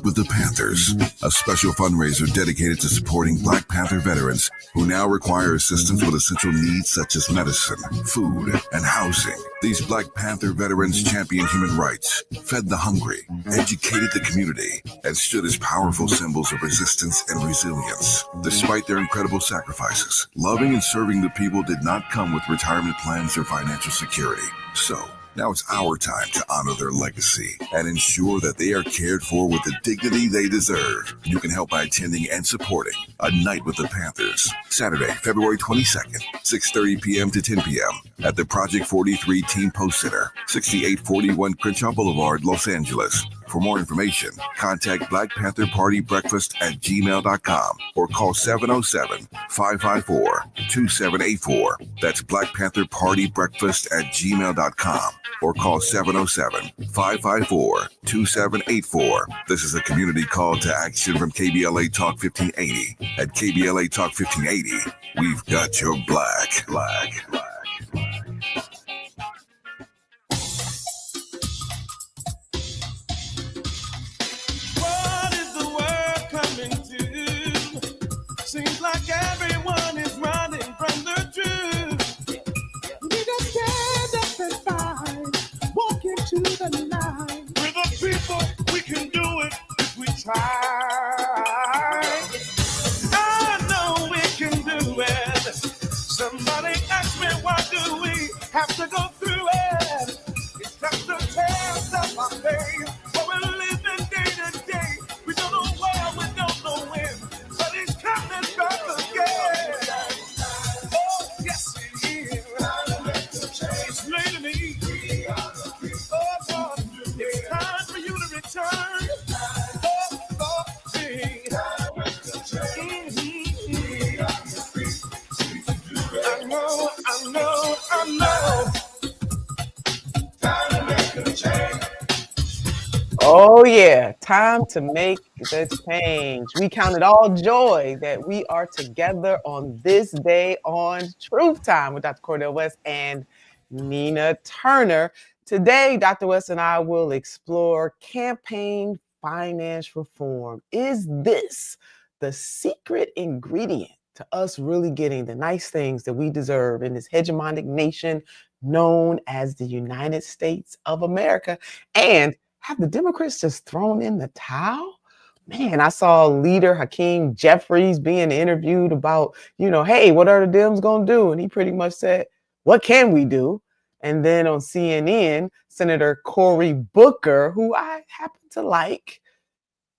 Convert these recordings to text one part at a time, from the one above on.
with the Panthers, a special fundraiser dedicated to supporting Black Panther veterans who now require assistance with essential needs such as medicine, food, and housing. These Black Panther veterans championed human rights, fed the hungry, educated the community, and stood as powerful symbols of resistance and resilience. Despite their incredible sacrifices, loving and serving the people did not come with retirement plans or financial security. So, now it's our time to honor their legacy and ensure that they are cared for with the dignity they deserve. You can help by attending and supporting A Night with the Panthers, Saturday, February 22nd, 6:30 p.m. to 10 p.m. at the Project 43 Team Post Center, 6841 Crenshaw Boulevard, Los Angeles. For more information, contact Black Panther Party Breakfast at gmail.com or call 707-554-2784. That's Black Panther Party Breakfast at gmail.com or call 707-554-2784. This is a community call to action from KBLA Talk 1580. At KBLA Talk 1580, we've got your black. Seems like everyone is running from the truth. We just stand up and fight, walk into the night. We're the people, we can do it if we try. I know we can do it. Somebody asked me, why do we have to go through it? It's just the test of our faith. But we're living day to day. We don't know where, we don't know when. But it's coming back again. Oh, yes, it is. It's late in the evening. Oh, God, it's time for you to return. Oh, hey. I know. Time to make a change. Oh, yeah. Time to make the change. We count it all joy that we are together on this day on Truth Time with Dr. Cornel West and Nina Turner. Today, Dr. West and I will explore campaign finance reform. Is this the secret ingredient to us really getting the nice things that we deserve in this hegemonic nation known as the United States of America? And have the Democrats just thrown in the towel? Man, I saw leader Hakeem Jeffries being interviewed about, hey, what are the Dems going to do? And he pretty much said, what can we do? And then on CNN, Senator Cory Booker, who I happen to like,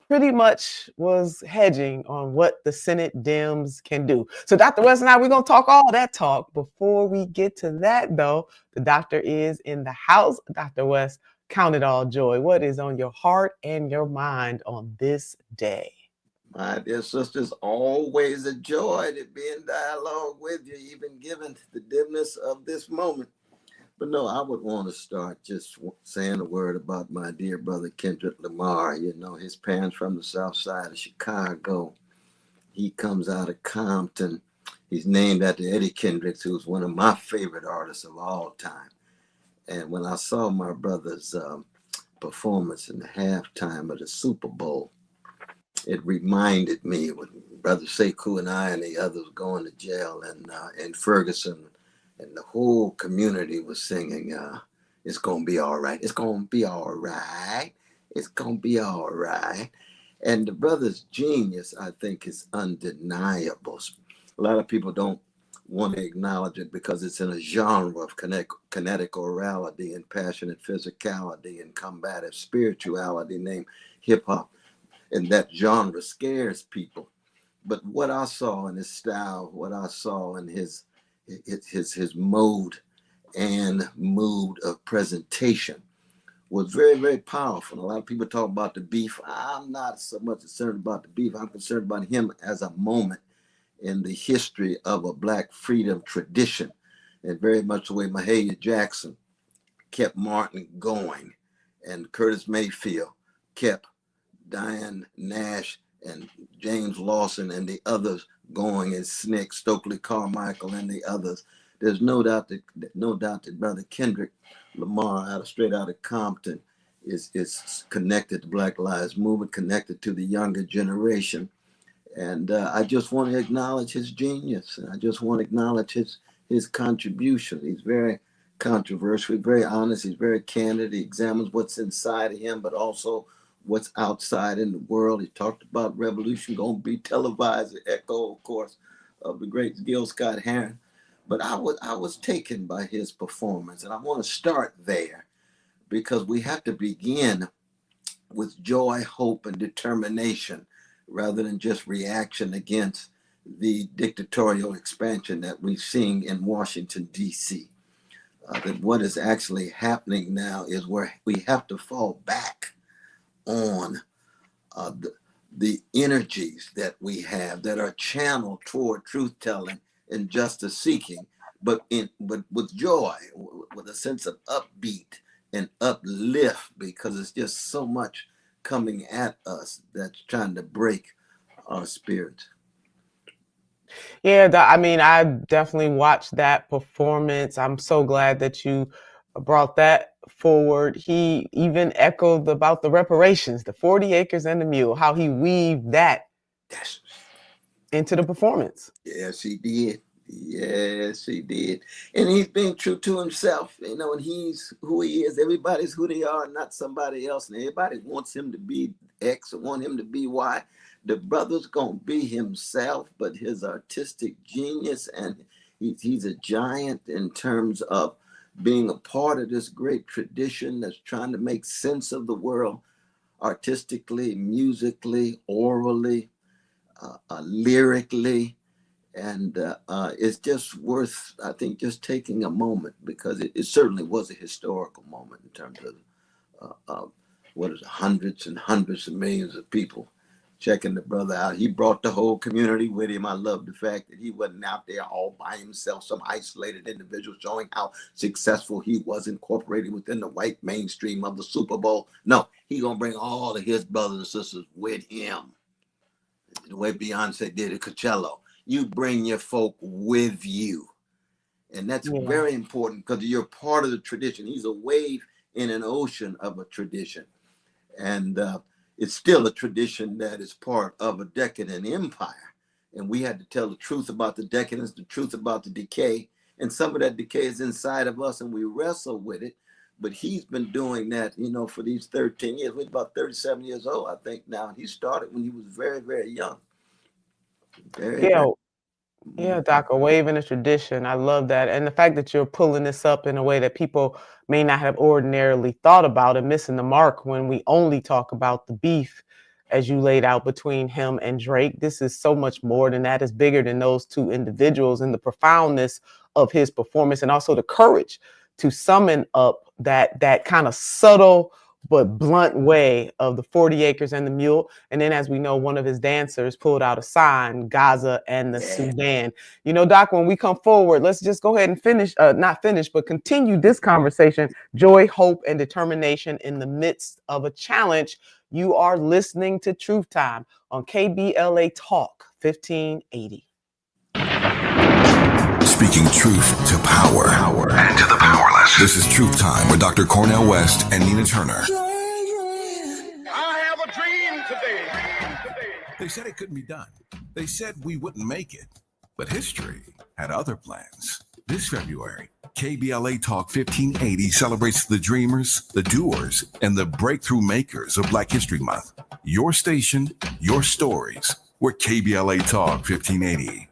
pretty much was hedging on what the Senate Dems can do. So Dr. West and I, we're going to talk all that talk. Before we get to that, though, the doctor is in the house. Dr. West, count it all joy. What is on your heart and your mind on this day? My dear sisters, always a joy to be in dialogue with you, even given the dimness of this moment. But no, I would want to start just saying a word about my dear brother Kendrick Lamar. His parents from the south side of Chicago. He comes out of Compton. He's named after Eddie Kendricks, who's one of my favorite artists of all time. And when I saw my brother's performance in the halftime of the Super Bowl, it reminded me when Brother Sekou and I and the others going to jail in Ferguson, and the whole community was singing, it's going to be all right. It's going to be all right. It's going to be all right. And the brother's genius, I think, is undeniable. A lot of people don't want to acknowledge it because it's in a genre of kinetic orality and passionate physicality and combative spirituality named hip hop. And that genre scares people. But what I saw in his style, what I saw in his mode and mood of presentation was very, very powerful. A lot of people talk about the beef. I'm not so much concerned about the beef. I'm concerned about him as a moment in the history of a Black freedom tradition, and very much the way Mahalia Jackson kept Martin going, and Curtis Mayfield kept Diane Nash and James Lawson and the others going, and Snick, Stokely Carmichael and the others. There's no doubt that Brother Kendrick Lamar, straight out of Compton, is connected to Black Lives Movement, connected to the younger generation. And I just want to acknowledge his genius. And I just want to acknowledge his contribution. He's very controversial, very honest. He's very candid. He examines what's inside of him, but also what's outside in the world. He talked about revolution going to be televised, the echo, of course, of the great Gil Scott-Heron. But I was taken by his performance. And I want to start there because we have to begin with joy, hope, and determination rather than just reaction against the dictatorial expansion that we've seen in Washington, D.C. That what is actually happening now is where we have to fall back on the energies that we have that are channeled toward truth-telling and justice seeking, but with joy, with a sense of upbeat and uplift, because it's just so much coming at us that's trying to break our spirit. Yeah, I mean, I definitely watched that performance. I'm so glad that you brought that forward. He even echoed about the reparations, the 40 acres and the mule, how he weaved that into the performance. Yes, he did. Yes, he did. And he's being true to himself, and he's who he is. Everybody's who they are, not somebody else. And everybody wants him to be X or want him to be Y. The brother's going to be himself, but his artistic genius, and he's a giant in terms of being a part of this great tradition that's trying to make sense of the world artistically, musically, orally, lyrically. And it's just worth, I think, just taking a moment, because it certainly was a historical moment in terms of hundreds and hundreds of millions of people checking the brother out. He brought the whole community with him. I love the fact that he wasn't out there all by himself, some isolated individual, showing how successful he was incorporated within the white mainstream of the Super Bowl. No, he gonna bring all of his brothers and sisters with him. The way Beyonce did at Coachella. You bring your folk with you. And that's very important, because you're part of the tradition. He's a wave in an ocean of a tradition. And it's still a tradition that is part of a decadent empire. And we had to tell the truth about the decadence, the truth about the decay. And some of that decay is inside of us, and we wrestle with it. But he's been doing that, for these 13 years. He's about 37 years old, I think, now. He started when he was very, very young. Yeah, Doc, a wave in a tradition. I love that. And the fact that you're pulling this up in a way that people may not have ordinarily thought about, and missing the mark when we only talk about the beef, as you laid out, between him and Drake. This is so much more than that. It's bigger than those two individuals, and the profoundness of his performance, and also the courage to summon up that kind of subtle but blunt way of the 40 acres and the mule. And then, as we know, one of his dancers pulled out a sign, Gaza and the Sudan. Doc, when we come forward, let's just go ahead and continue this conversation. Joy, hope, and determination in the midst of a challenge. You are listening to Truth Time on KBLA Talk 1580. Speaking truth to power and to the powerless. This is Truth Time with Dr. Cornel West and Nina Turner. I have a dream today. They said it couldn't be done. They said we wouldn't make it. But history had other plans. This February, KBLA Talk 1580 celebrates the dreamers, the doers, and the breakthrough makers of Black History Month. Your station, your stories. We're KBLA Talk 1580.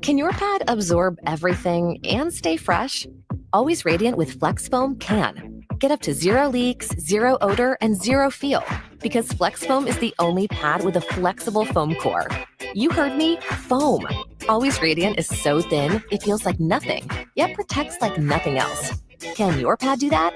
Can your pad absorb everything and stay fresh? Always Radiant with Flex Foam can. Get up to 0 leaks, 0 odor, and 0 feel, because Flex Foam is the only pad with a flexible foam core. You heard me, foam. Always Radiant is so thin, it feels like nothing, yet protects like nothing else. Can your pad do that?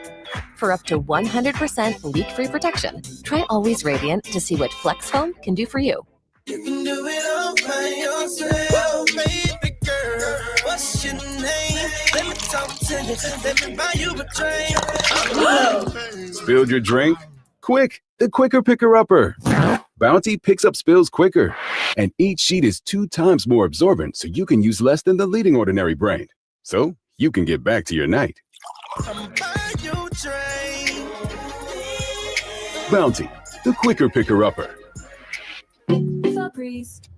For up to 100% leak-free protection, try Always Radiant to see what Flex Foam can do for you. You can do it all by yourself, baby girl. What's your name? Let me talk to you. Let me buy you a drink. Spilled your drink? Quick, the quicker picker-upper. Bounty picks up spills quicker, and each sheet is 2 times more absorbent, so you can use less than the leading ordinary brand. So you can get back to your night. I'm by you train. Bounty, the quicker picker-upper.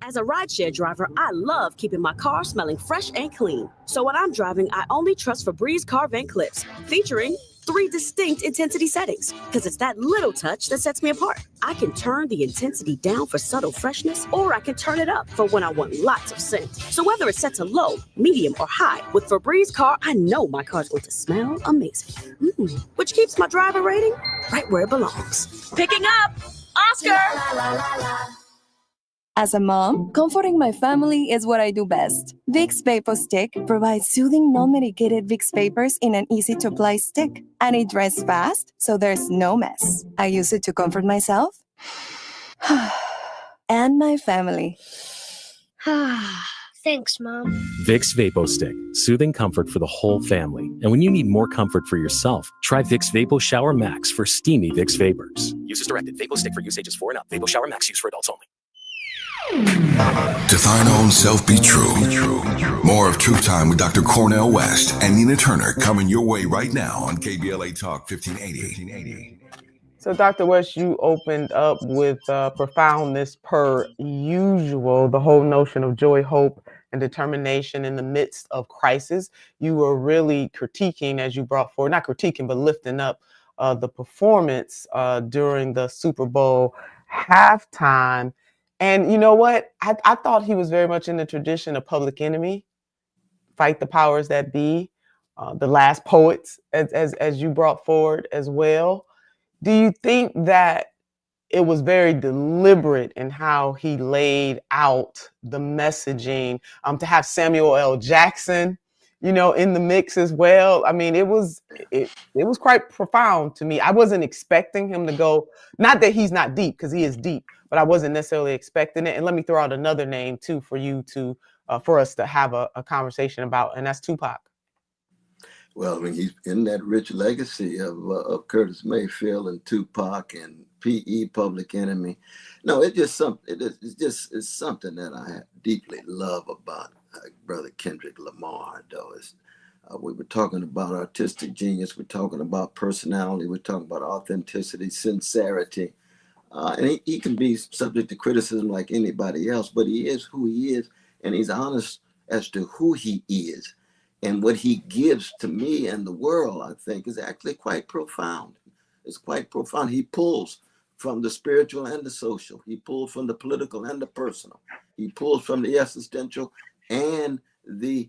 As a rideshare driver, I love keeping my car smelling fresh and clean. So when I'm driving, I only trust Febreze car vent clips, featuring 3 distinct intensity settings, because it's that little touch that sets me apart. I can turn the intensity down for subtle freshness, or I can turn it up for when I want lots of scent. So whether it's set to low, medium, or high, with Febreze car, I know my car's going to smell amazing. Which keeps my driver rating right where it belongs. Picking up, Oscar! As a mom, comforting my family is what I do best. Vicks Vapor Stick provides soothing, non-medicated Vicks vapors in an easy-to-apply stick. And it dries fast, so there's no mess. I use it to comfort myself and my family. Thanks, Mom. Vicks Vapo Stick, soothing comfort for the whole family. And when you need more comfort for yourself, try Vicks Vapo Shower Max for steamy Vicks vapors. Use as directed. Vapo Stick for use ages 4 and up. Vapo Shower Max use for adults only. To thine own self be true. More of Truth Time with Dr. Cornel West and Nina Turner coming your way right now on KBLA Talk 1580. So, Dr. West, you opened up with profoundness per usual, the whole notion of joy, hope, and determination in the midst of crisis. You were really critiquing, as you brought forward, not critiquing, but lifting up the performance during the Super Bowl halftime. And you know what? I thought he was very much in the tradition of Public Enemy, Fight the Powers That Be, The Last Poets, as you brought forward as well. Do you think that it was very deliberate in how he laid out the messaging, to have Samuel L. Jackson, in the mix as well? I mean, it was quite profound to me. I wasn't expecting him to go, not that he's not deep, because he is deep, but I wasn't necessarily expecting it. And let me throw out another name too for you to, for us to have a conversation about, and that's Tupac. Well, I mean, he's in that rich legacy of Curtis Mayfield and Tupac and P.E. Public Enemy. No, it's just something. It's something that I deeply love about Brother Kendrick Lamar. Though we were talking about artistic genius, we're talking about personality, we're talking about authenticity, sincerity, and he can be subject to criticism like anybody else. But he is who he is, and he's honest as to who he is. And what he gives to me and the world, I think, is actually quite profound. It's quite profound. He pulls from the spiritual and the social. He pulls from the political and the personal. He pulls from the existential and the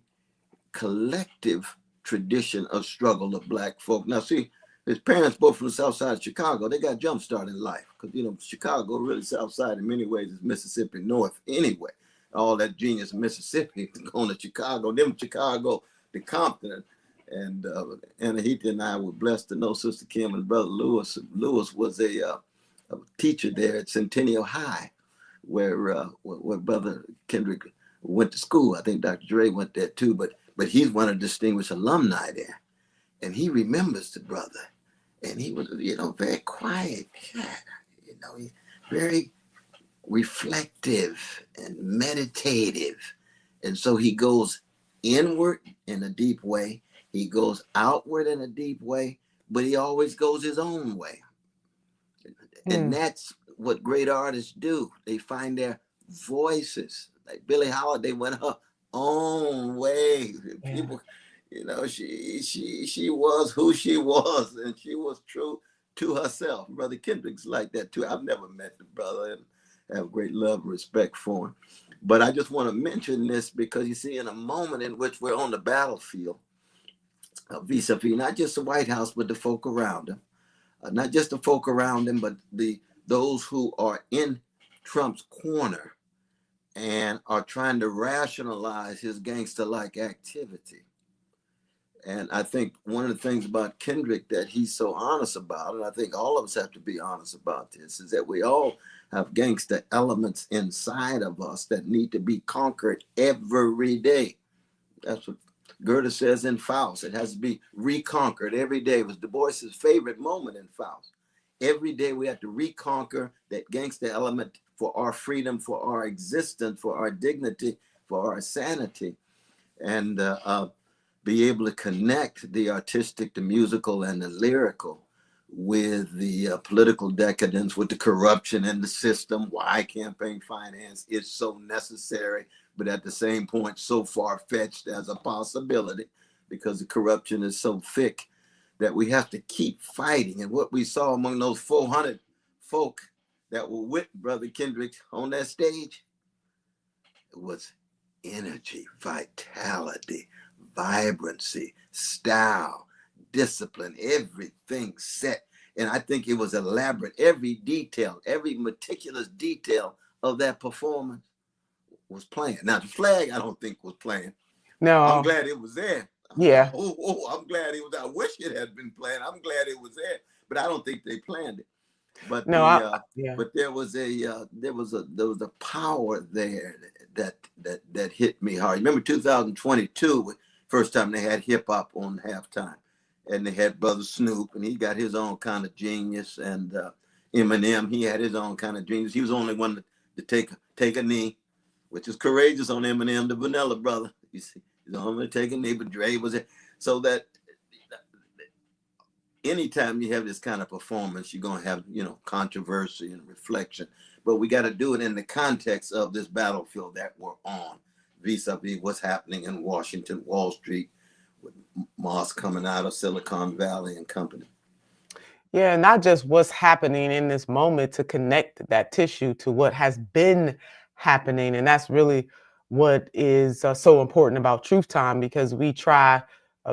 collective tradition of struggle of Black folk. Now, see, his parents both from the south side of Chicago. They got jump started in life because, Chicago, really south side in many ways is Mississippi North anyway. All that genius in Mississippi going to Chicago. Them Chicago to Compton, and Anahita and I were blessed to know Sister Kim and Brother Lewis. Lewis was a teacher there at Centennial High, where Brother Kendrick went to school. I think Dr. Dre went there too, but he's one of the distinguished alumni there, and he remembers the brother, and he was very quiet cat, he's very reflective and meditative, and so he goes inward in a deep way. He goes outward in a deep way, but he always goes his own way. And that's what great artists do. They find their voices. Like Billie Holiday went her own way. People, she was who she was, and she was true to herself. Brother Kendrick's like that too. I've never met the brother and have great love and respect for him. But I just want to mention this because you see, in a moment in which we're on the battlefield, vis-a-vis not just the White House, but the folk around him, not just the folk around him, but those who are in Trump's corner and are trying to rationalize his gangster-like activity. And I think one of the things about Kendrick that he's so honest about, and I think all of us have to be honest about this, is that we all have gangster elements inside of us that need to be conquered every day. That's what Goethe says in Faust. It has to be reconquered every day. It was Du Bois's favorite moment in Faust. Every day we have to reconquer that gangster element for our freedom, for our existence, for our dignity, for our sanity. And be able to connect the artistic, the musical, and the lyrical with the political decadence, with the corruption in the system, why campaign finance is so necessary, but at the same point, so far-fetched as a possibility, because the corruption is so thick that we have to keep fighting. And what we saw among those 400 folk that were with Brother Kendrick on that stage was energy, vitality, vibrancy, style, discipline, everything set. And I think it was elaborate. Every detail, every meticulous detail of that performance was playing. Now, the flag, I don't think was playing. No. I'm glad it was there. Yeah. I'm glad it was. I wish it had been playing. I'm glad it was there, but I don't think they planned it. But no, but there was a power there that hit me hard. Remember 2022, first time they had hip hop on halftime, and they had Brother Snoop, and he got his own kind of genius, and Eminem, he had his own kind of genius. He was the only one to take a knee, which is courageous on Eminem, the Vanilla brother. You see, he's the only one to take a knee, but Dre was there. So that anytime you have this kind of performance, you're going to have, controversy and reflection. But we got to do it in the context of this battlefield that we're on, vis-a-vis what's happening in Washington, Wall Street, with Moss coming out of Silicon Valley and company. Yeah, not just what's happening in this moment, to connect that tissue to what has been happening. And that's really what is so important about Truth Time, because we try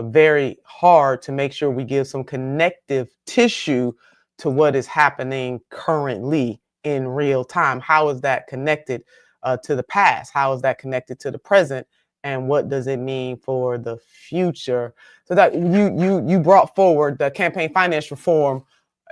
very hard to make sure we give some connective tissue to what is happening currently in real time. How is that connected to the past? How is that connected to the present? And what does it mean for the future? So that you brought forward the campaign finance reform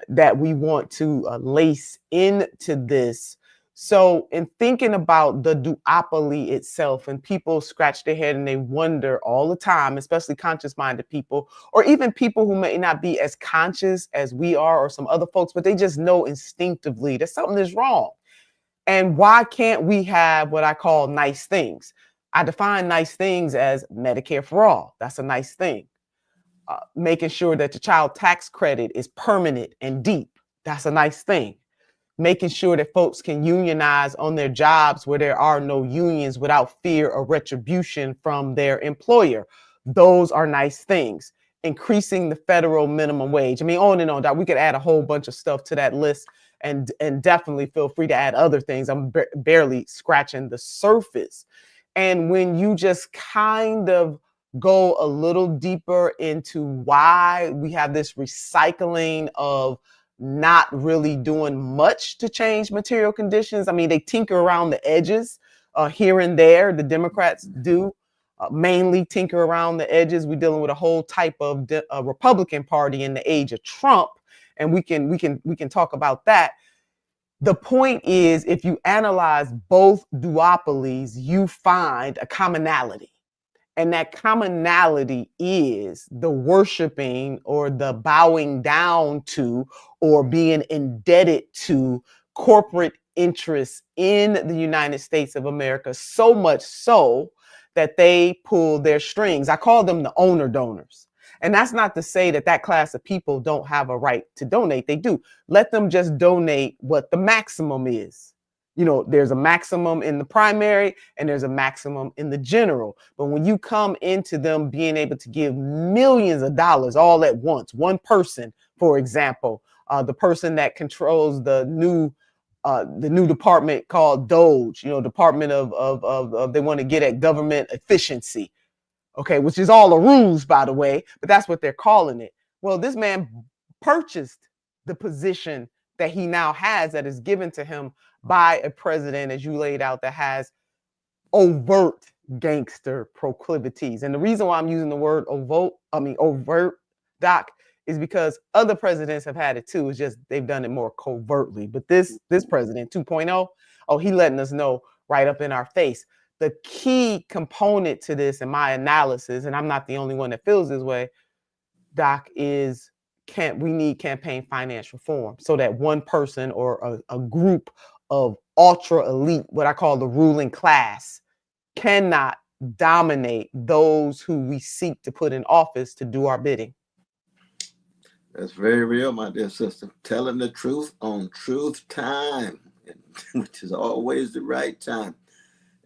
that we want to lace into this. So in thinking about the duopoly itself, and people scratch their head and they wonder all the time, especially conscious-minded people, or even people who may not be as conscious as we are or some other folks, but they just know instinctively that something is wrong. And why can't we have what I call nice things? I define nice things as Medicare for all. That's a nice thing. Making sure that the child tax credit is permanent and deep. That's a nice thing. Making sure that folks can unionize on their jobs where there are no unions without fear or retribution from their employer. Those are nice things. Increasing the federal minimum wage. I mean, on and on. We could add a whole bunch of stuff to that list, and definitely feel free to add other things. I'm barely scratching the surface. And when you just kind of go a little deeper into why we have this recycling of not really doing much to change material conditions. I mean, they tinker around the edges here and there. The Democrats do mainly tinker around the edges. We're dealing with a whole type of Republican Party in the age of Trump, and we can talk about that. The point is, if you analyze both duopolies, you find a commonality. And that commonality is the worshiping or the bowing down to or being indebted to corporate interests in the United States of America, so much so that they pull their strings. I call them the owner donors. And that's not to say that that class of people don't have a right to donate. They do. Let them just donate what the maximum is. There's a maximum in the primary and there's a maximum in the general. But when you come into them being able to give millions of dollars all at once, one person, for example, the person that controls the new department called DOGE, Department of they want to get at government efficiency. Okay, which is all a ruse, by the way, but that's what they're calling it. Well, this man purchased the position that he now has, that is given to him by a president, as you laid out, that has overt gangster proclivities. And the reason why I'm using the word overt, Doc, is because other presidents have had it too. It's just they've done it more covertly. But this president 2.0, he letting us know right up in our face. The key component to this, in my analysis, and I'm not the only one that feels this way, Doc, is we need campaign finance reform so that one person or a group of ultra elite, what I call the ruling class, cannot dominate those who we seek to put in office to do our bidding. That's very real, my dear sister. Telling the truth on truth time, which is always the right time.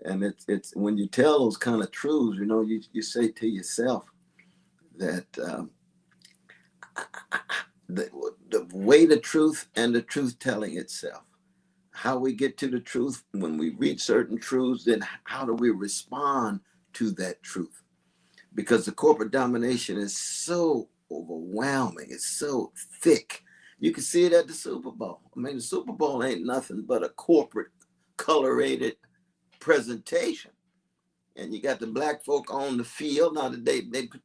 And it's when you tell those kind of truths, you know, you say to yourself that the way the truth and the truth telling itself, how we get to the truth, when we reach certain truths, then how do we respond to that truth? Because the corporate domination is so overwhelming. It's so thick. You can see it at the Super Bowl. I mean, the Super Bowl ain't nothing but a corporate colorated presentation. And you got the black folk on the field. Now,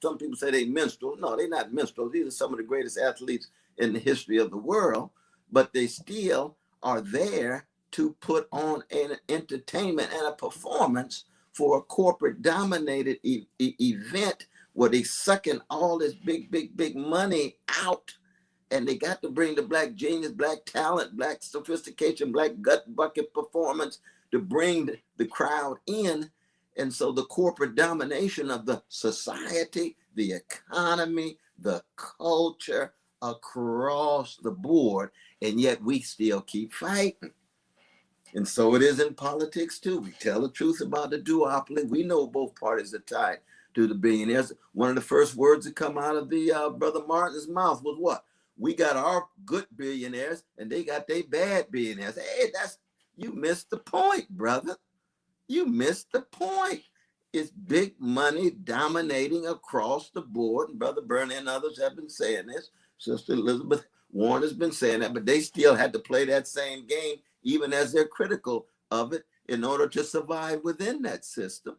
some people say they minstrels. No, they're not minstrels. These are some of the greatest athletes in the history of the world, but they still are there to put on an entertainment and a performance for a corporate dominated event where they sucking all this big money out. And they got to bring the black genius, black talent, black sophistication, black gut bucket performance to bring the crowd in. And so the corporate domination of the society, the economy, the culture across the board, and yet we still keep fighting. And so it is in politics too. We tell the truth about the duopoly. We know both parties are tied to the billionaires. One of the first words that come out of the Brother Martin's mouth was what? We got our good billionaires and they got their bad billionaires. Hey, you missed the point, brother. You missed the point. It's big money dominating across the board. And Brother Bernie and others have been saying this. Sister Elizabeth Warren has been saying that, but they still had to play that same game, even as they're critical of it, in order to survive within that system.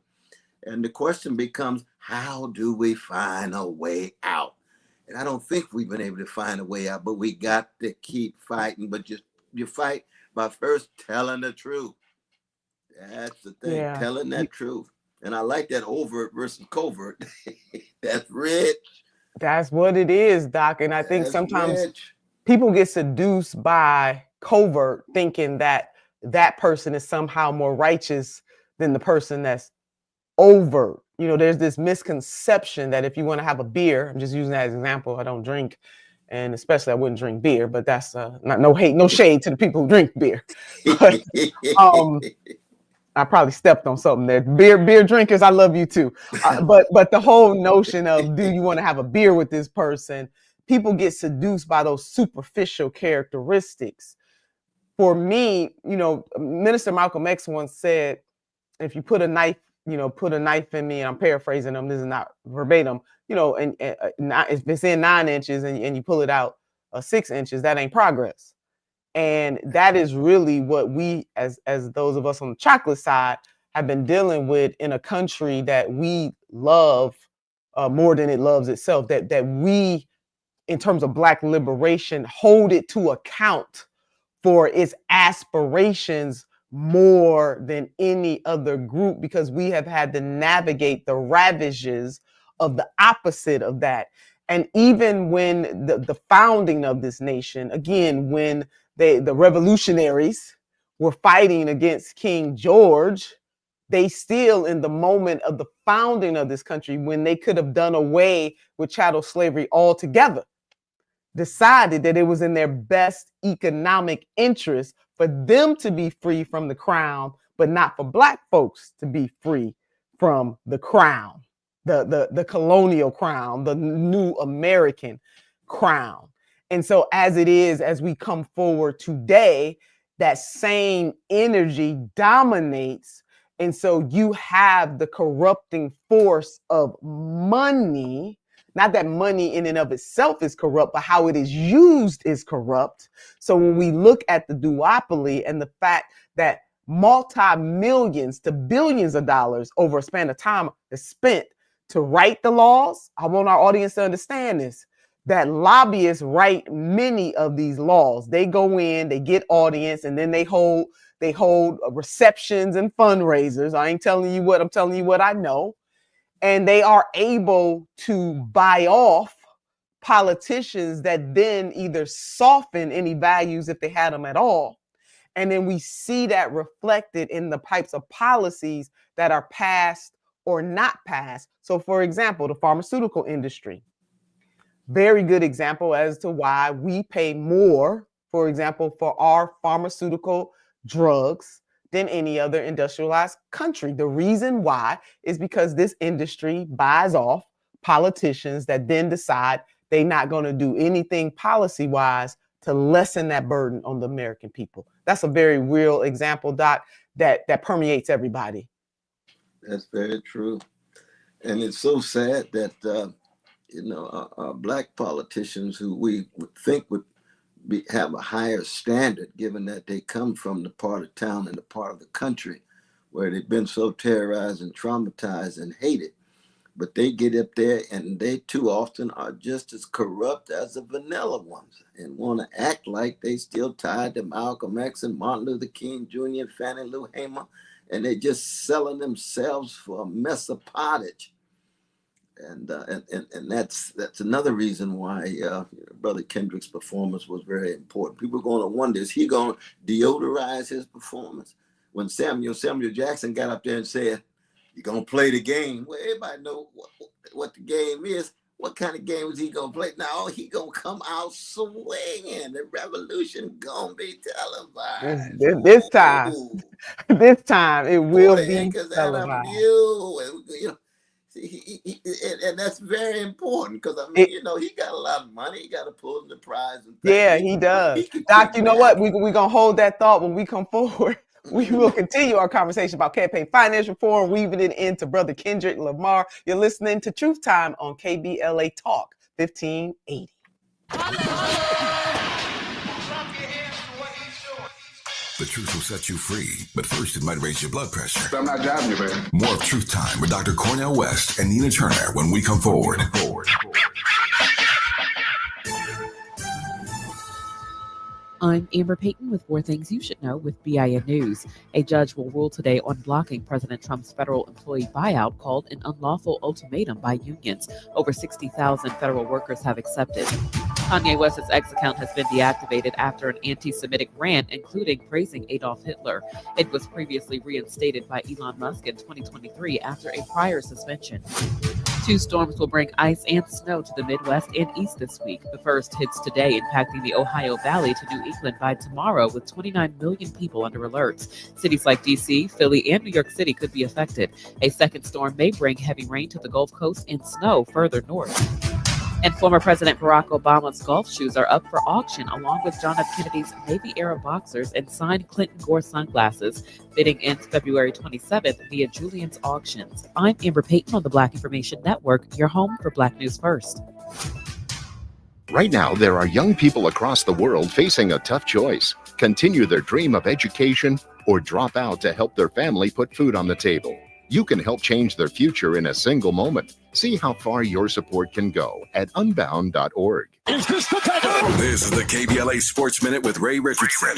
And the question becomes, how do we find a way out? And I don't think we've been able to find a way out, but we got to keep fighting. But you fight by first telling the truth. That's the thing, telling that truth. And I like that overt versus covert. That's rich. That's what it is, Doc. And I think sometimes people get seduced by covert, thinking that that person is somehow more righteous than the person that's overt. You know, there's this misconception that if you want to have a beer, I'm just using that as an example. I don't drink, and especially I wouldn't drink beer, but that's no shade to the people who drink beer. But, I probably stepped on something there. Beer drinkers, I love you too. But the whole notion of, do you want to have a beer with this person? People get seduced by those superficial characteristics. For me, you know, Minister Malcolm X once said, if you put a knife in me, and I'm paraphrasing them, this is not verbatim, you know, and if it's in 9 inches and you pull it out 6 inches, that ain't progress. And that is really what we, as those of us on the chocolate side, have been dealing with in a country that we love more than it loves itself, that we, in terms of Black liberation, hold it to account for its aspirations more than any other group, because we have had to navigate the ravages of the opposite of that. And even when the founding of this nation, again, when the revolutionaries were fighting against King George, they still, in the moment of the founding of this country, when they could have done away with chattel slavery altogether, decided that it was in their best economic interest for them to be free from the crown, but not for Black folks to be free from the crown, the colonial crown, the new American crown. And so as we come forward today, that same energy dominates. And so you have the corrupting force of money. Not that money in and of itself is corrupt, but how it is used is corrupt. So when we look at the duopoly and the fact that multi-millions to billions of dollars over a span of time is spent to write the laws, I want our audience to understand this, that lobbyists write many of these laws. They go in, they get audience, and then they hold receptions and fundraisers. I ain't telling you what, I'm telling you what I know. And they are able to buy off politicians that then either soften any values if they had them at all. And then we see that reflected in the types of policies that are passed or not pass. So for example, the pharmaceutical industry, very good example as to why we pay more, for example, for our pharmaceutical drugs than any other industrialized country. The reason why is because this industry buys off politicians that then decide they're not going to do anything policy-wise to lessen that burden on the American people. That's a very real example, Doc, that permeates everybody. That's very true. And it's so sad that, our Black politicians who we would think would have a higher standard, given that they come from the part of town and the part of the country where they've been so terrorized and traumatized and hated. But they get up there and they too often are just as corrupt as the vanilla ones and want to act like they still tied to Malcolm X and Martin Luther King Jr. and Fannie Lou Hamer, and they're just selling themselves for a mess of pottage. And that's another reason why Brother Kendrick's performance was very important. People are going to wonder, is he going to deodorize his performance? When Samuel Jackson got up there and said, "You're going to play the game," well, everybody know what the game is. What kind of game is he going to play? Now he going to come out swinging. The revolution going to be televised. This time it will be televised. And that's very important because he got a lot of money. He got a Pulitzer Prize. And yeah, he does. Doc, you know what? We're going to hold that thought when we come forward. We will continue our conversation about campaign finance reform, weaving it into Brother Kendrick Lamar. You're listening to Truth Time on KBLA Talk 1580. The truth will set you free, but first it might raise your blood pressure. I'm not jiving you, baby. More of Truth Time with Dr. Cornel West and Nina Turner when we come forward. I'm Amber Payton with 4 Things You Should Know with BIN News. A judge will rule today on blocking President Trump's federal employee buyout called an unlawful ultimatum by unions. Over 60,000 federal workers have accepted. Kanye West's X account has been deactivated after an anti-Semitic rant, including praising Adolf Hitler. It was previously reinstated by Elon Musk in 2023 after a prior suspension. 2 storms will bring ice and snow to the Midwest and East this week. The first hits today, impacting the Ohio Valley to New England by tomorrow, with 29 million people under alerts. Cities like D.C., Philly, and New York City could be affected. A second storm may bring heavy rain to the Gulf Coast and snow further north. And former President Barack Obama's golf shoes are up for auction, along with John F. Kennedy's Navy-era boxers and signed Clinton Gore sunglasses. Bidding ends February 27th via Julian's Auctions. I'm Amber Payton on the Black Information Network, your home for Black News First. Right now, there are young people across the world facing a tough choice: continue their dream of education or drop out to help their family put food on the table. You can help change their future in a single moment. See how far your support can go at unbound.org. Is this the time? This is the KBLA Sports Minute with Ray Richardson.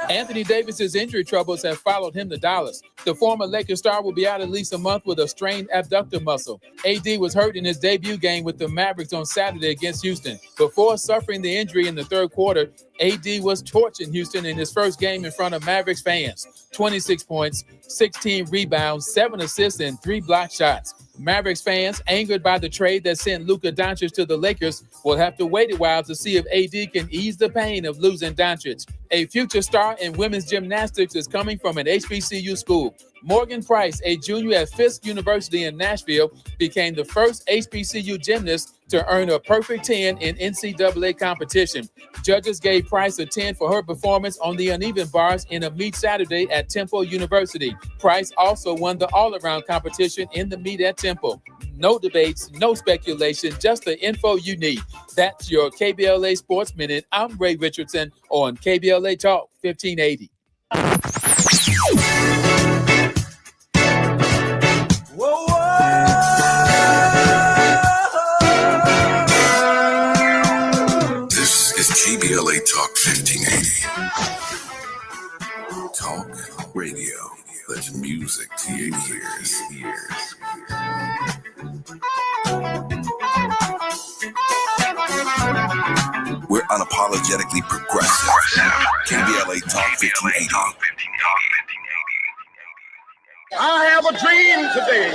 Anthony Davis's injury troubles have followed him to Dallas. The former Lakers star will be out at least a month with a strained abductor muscle. AD was hurt in his debut game with the Mavericks on Saturday against Houston. Before suffering the injury in the third quarter, AD was torching Houston in his first game in front of Mavericks fans. 26 points, 16 rebounds, 7 assists, and 3 block shots. Mavericks fans, angered by the trade that sent Luka Doncic to the Lakers, will have to wait a while to see if AD can ease the pain of losing Doncic. A future star in women's gymnastics is coming from an HBCU school. Morgan Price, a junior at Fisk University in Nashville, became the first HBCU gymnast to earn a perfect 10 in NCAA competition. Judges gave Price a 10 for her performance on the uneven bars in a meet Saturday at Temple University. Price also won the all-around competition in the meet at Temple. No debates, no speculation, just the info you need. That's your KBLA Sports Minute. I'm Ray Richardson on KBLA Talk 1580. Whoa, This is KBLA Talk 1580. Talk radio. That's music to your ears. We're unapologetically progressive. KBLA Talk 1580. I have a dream today.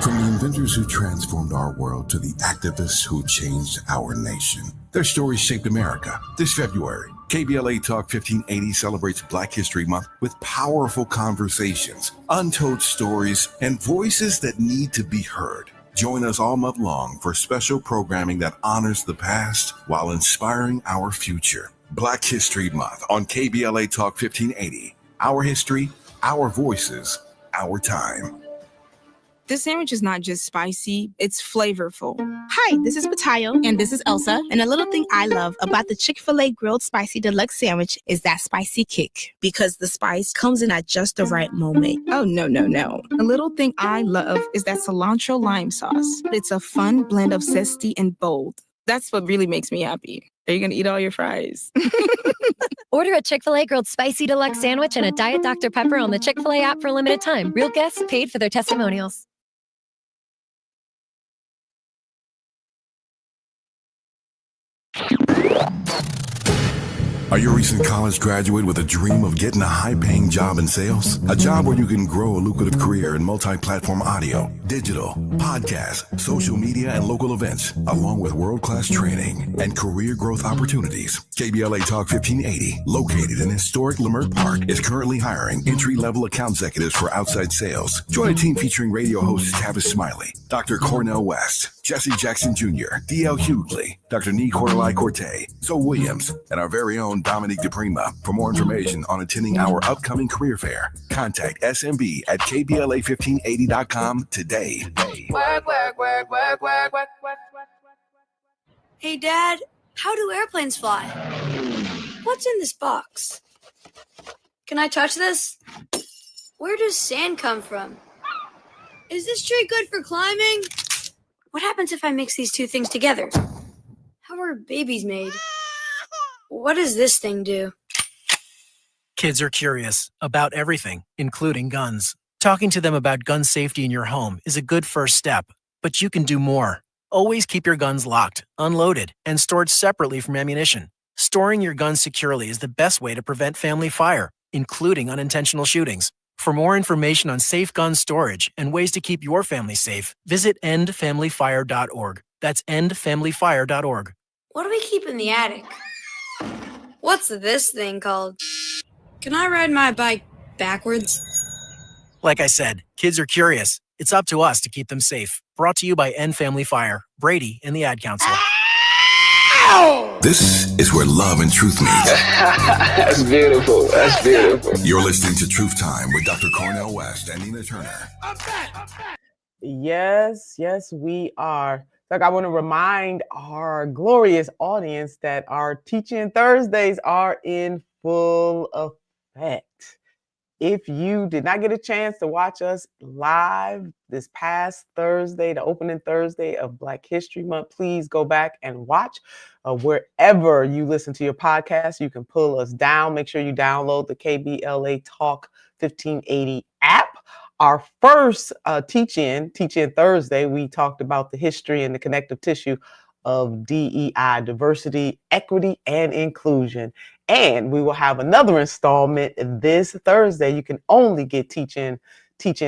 From the inventors who transformed our world to the activists who changed our nation, their stories shaped America. This February, KBLA Talk 1580 celebrates Black History Month with powerful conversations, untold stories, and voices that need to be heard. Join us all month long for special programming that honors the past while inspiring our future. Black History Month on KBLA Talk 1580. Our history, our voices, our time. This sandwich is not just spicy, it's flavorful. Hi, this is Matayo. And this is Elsa. And a little thing I love about the Chick-fil-A Grilled Spicy Deluxe Sandwich is that spicy kick. Because the spice comes in at just the right moment. Oh, no. A little thing I love is that cilantro lime sauce. It's a fun blend of zesty and bold. That's what really makes me happy. Are you going to eat all your fries? Order a Chick-fil-A Grilled Spicy Deluxe Sandwich and a Diet Dr. Pepper on the Chick-fil-A app for a limited time. Real guests paid for their testimonials. Are you a recent college graduate with a dream of getting a high-paying job in sales? A job where you can grow a lucrative career in multi-platform audio, digital, podcast, social media, and local events, along with world-class training and career growth opportunities. KBLA Talk 1580, located in historic Leimert Park, is currently hiring entry-level account executives for outside sales. Join a team featuring radio hosts Tavis Smiley, Dr. Cornel West, Jesse Jackson Jr., D.L. Hughley, Dr. Nee Cordelai-Corte, Zoe Williams, and our very own Dominique DePrima. For more information on attending our upcoming career fair, contact SMB at KBLA1580.com today. Work. Hey, Dad, how do airplanes fly? What's in this box? Can I touch this? Where does sand come from? Is this tree good for climbing? What happens if I mix these two things together? How are babies made? What does this thing do? Kids are curious about everything, including guns. Talking to them about gun safety in your home is a good first step, but you can do more. Always keep your guns locked, unloaded, and stored separately from ammunition. Storing your guns securely is the best way to prevent family fire, including unintentional shootings. For more information on safe gun storage and ways to keep your family safe, visit endfamilyfire.org. That's endfamilyfire.org. What do we keep in the attic? What's this thing called? Can I ride my bike backwards? Like I said, kids are curious. It's up to us to keep them safe. Brought to you by End Family Fire, Brady, and the Ad Council. This is where love and truth meet. That's beautiful. You're listening to Truth Time with Dr. Cornel West and Nina Turner. Yes, we are. Like, I want to remind our glorious audience that our Teaching Thursdays are in full effect. If you did not get a chance to watch us live this past Thursday, the opening Thursday of Black History Month, please go back and watch. Wherever you listen to your podcast, you can pull us down. Make sure you download the KBLA Talk 1580 app. Our first Teach-In Thursday, we talked about the history and the connective tissue of DEI, diversity, equity, and inclusion. And we will have another installment this Thursday. You can only get Teach-In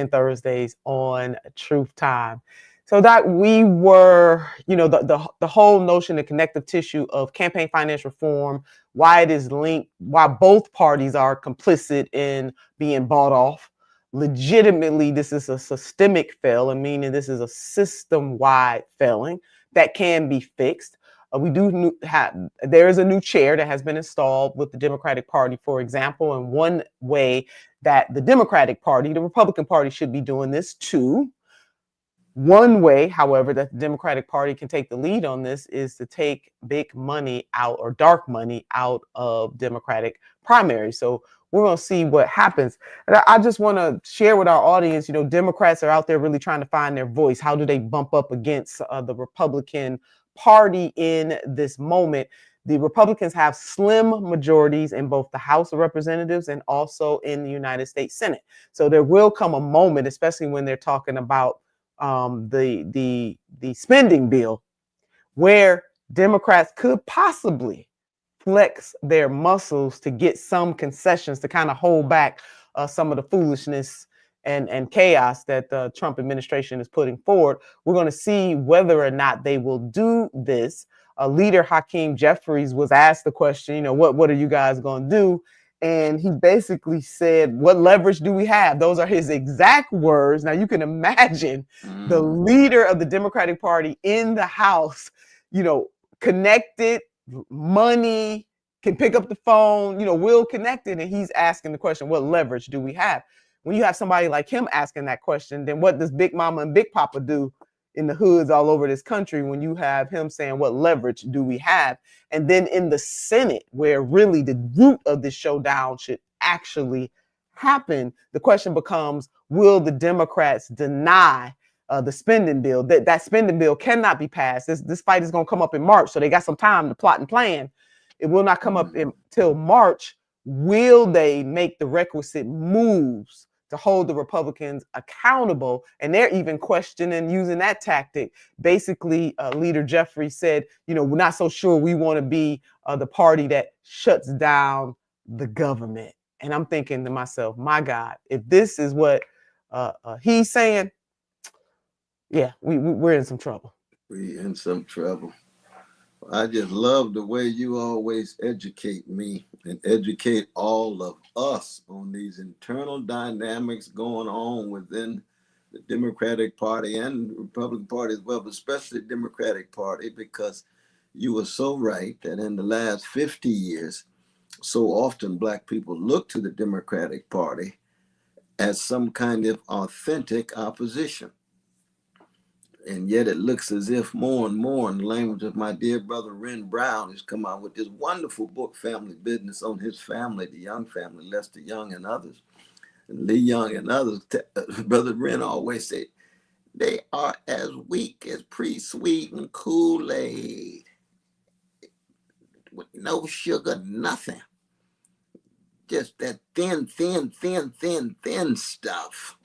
Thursdays on Truth Time. So that we were, the whole notion, the connective tissue of campaign finance reform, why it is linked, why both parties are complicit in being bought off. Legitimately, this is a systemic failing, meaning this is a system-wide failing that can be fixed. There is a new chair that has been installed with the Democratic Party, for example, and one way that the Democratic Party, the Republican Party should be doing this too. One way, however, that the Democratic Party can take the lead on this is to take big money out or dark money out of Democratic primaries. So we're going to see what happens. And I just want to share with our audience, Democrats are out there really trying to find their voice. How do they bump up against the Republican Party in this moment? The Republicans have slim majorities in both the House of Representatives and also in the United States Senate. So there will come a moment, especially when they're talking about the spending bill, where Democrats could possibly flex their muscles to get some concessions to kind of hold back some of the foolishness and chaos that the Trump administration is putting forward. We're going to see whether or not they will do this. Leader Hakeem Jeffries was asked the question, what are you guys going to do? And he basically said, what leverage do we have? Those are his exact words. Now you can imagine the leader of the Democratic Party in the House, connected, money, can pick up the phone, will connected. And he's asking the question, what leverage do we have? When you have somebody like him asking that question, then what does Big Mama and Big Papa do in the hoods all over this country when you have him saying, what leverage do we have? And then in the Senate, where really the root of this showdown should actually happen, the question becomes, will the Democrats deny the spending bill? That spending bill cannot be passed. This fight is going to come up in March, so they got some time to plot and plan. It will not come up until March. Will they make the requisite moves to hold the Republicans accountable? And they're even questioning using that tactic. Basically, Leader Jeffrey said, we're not so sure we want to be the party that shuts down the government. And I'm thinking to myself, my God, if this is what he's saying, yeah, we're in some trouble. We're in some trouble. I just love the way you always educate me and educate all of us on these internal dynamics going on within the Democratic Party and the Republican Party as well, but especially the Democratic Party, because you were so right that in the last 50 years, so often Black people look to the Democratic Party as some kind of authentic opposition. And yet it looks as if more and more, in the language of my dear brother Ren Brown, has come out with this wonderful book, Family Business, on his family, the Young family, Lester Young and others, and Lee Young and others. Brother Ren always said, they are as weak as pre-sweetened Kool-Aid with no sugar, nothing. Just that thin stuff.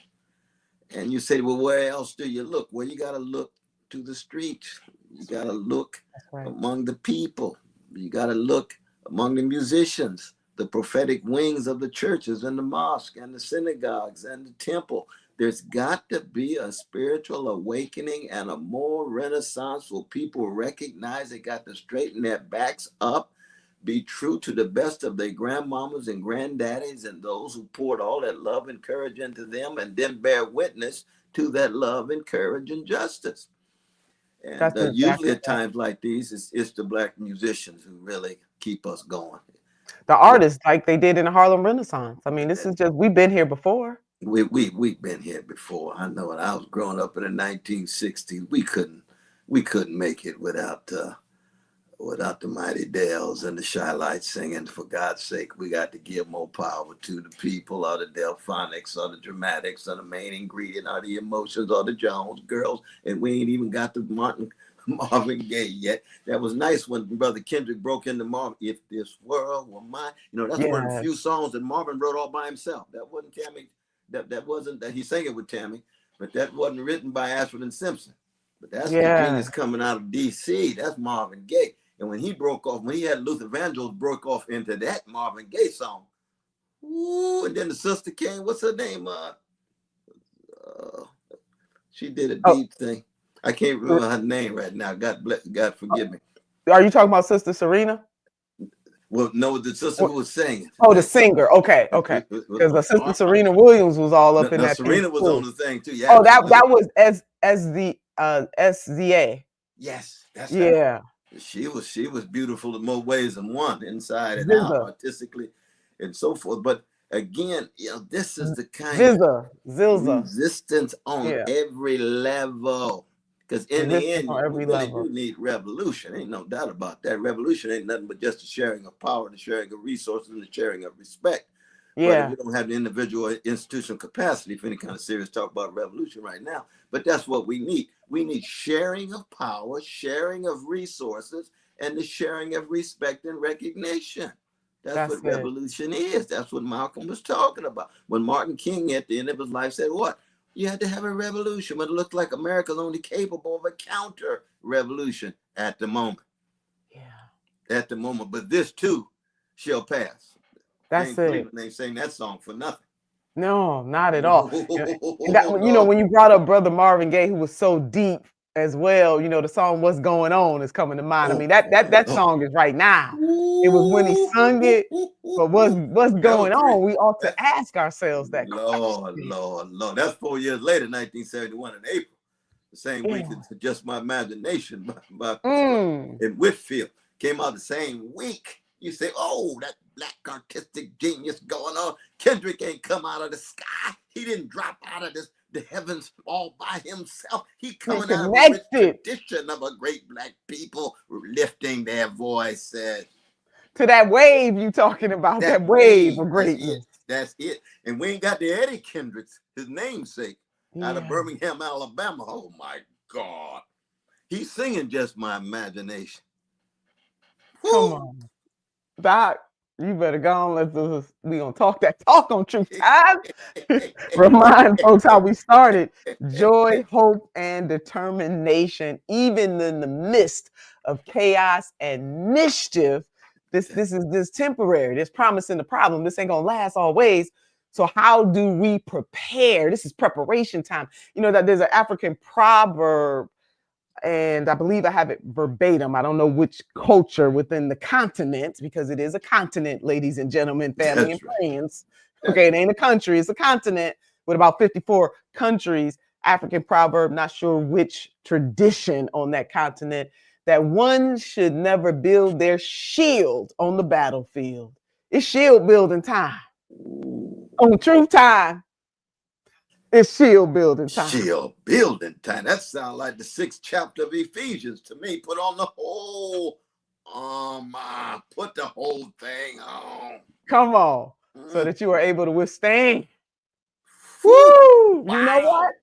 And you say, well, where else do you look? Well, you got to look to the streets. You got to look among the people. You got to look among the musicians, the prophetic wings of the churches and the mosque and the synagogues and the temple. There's got to be a spiritual awakening and a more renaissance where people recognize they got to straighten their backs up, be true to the best of their grandmamas and granddaddies and those who poured all that love and courage into them, and then bear witness to that love and courage and justice. And exactly usually at times like these, it's the Black musicians who really keep us going. The artists, like they did in the Harlem Renaissance. I mean, this is just, we've been here before. We've been here before. I know when I was growing up in the 1960s, we couldn't make it without the Mighty Dells and the Shy Lights singing, for God's sake, we got to give more power to the people, or the Delphonics, or the Dramatics, or the main ingredient, or the Emotions, or the Jones Girls. And we ain't even got the Marvin Gaye yet. That was nice when Brother Kendrick broke into Marvin, If This World Were Mine. That's one of the few songs that Marvin wrote all by himself. That wasn't Tammy, that wasn't, that he sang it with Tammy, but that wasn't written by Ashford and Simpson. But that's the genius coming out of DC. That's Marvin Gaye. And when he broke off, when he had Luther Vandross broke off into that Marvin Gaye song, ooh, and then the sister came, what's her name? She did a deep thing. I can't remember her name right now. God forgive me. Are you talking about Sister Serena? Well, no, the sister who was singing. Oh, the singer. Okay. Because the Sister Serena Williams was all up in that. Serena was on the thing too. Yeah. Oh, that was SZA. Yes, that's right. She was beautiful in more ways than one, inside and out, artistically, and so forth. But again, this is the kind of resistance on every level. Because in the end, we really do need revolution. Ain't no doubt about that. Revolution ain't nothing but just the sharing of power, the sharing of resources, and the sharing of respect. But if you don't have the individual institutional capacity for any kind of serious talk about revolution right now. But that's what we need. We need sharing of power, sharing of resources, and the sharing of respect and recognition. That's what revolution is. That's what Malcolm was talking about. When Martin King at the end of his life said, what? You had to have a revolution, but it looked like America's only capable of a counter revolution at the moment. At the moment. But this too shall pass. That's it. They sang that song for nothing. No, not at all. And that, when you brought up Brother Marvin Gaye, who was so deep as well, the song "What's Going On" is coming to mind. I mean, that song is right now. It was when he sung it, but what's going on? We ought to ask ourselves that question. Lord. That's 4 years later, 1971 in April. The same week as Just My Imagination by in Whitfield came out the same week. You say, oh, that black artistic genius going on. Kendrick ain't come out of the sky. He didn't drop out of the heavens all by himself. He coming out of a tradition of a great black people lifting their voices. To that wave you talking about, that wave of greatness. That's it. And we ain't got the Eddie Kendricks, his namesake, out of Birmingham, Alabama. Oh, my God. He's singing Just My Imagination. Come on. Doc, you better go on. We gonna talk that talk on Truth Time. Remind folks how we started. Joy, hope, and determination, even in the midst of chaos and mischief. This is temporary. There's promise in the problem. This ain't gonna last always. So how do we prepare? This is preparation time. That there's an African proverb, and I believe I have it verbatim. I don't know which culture within the continent, because it is a continent, ladies and gentlemen, family and friends. Okay, it ain't a country, it's a continent with about 54 countries. African proverb, not sure which tradition on that continent, that one should never build their shield on the battlefield. It's shield building time. On Truth Time, it's shield building time. Shield building time. That sounds like the 6th chapter of Ephesians to me. Put on the whole armor. Put the whole thing on. Come on. So that you are able to withstand. Woo! Wow. You know what?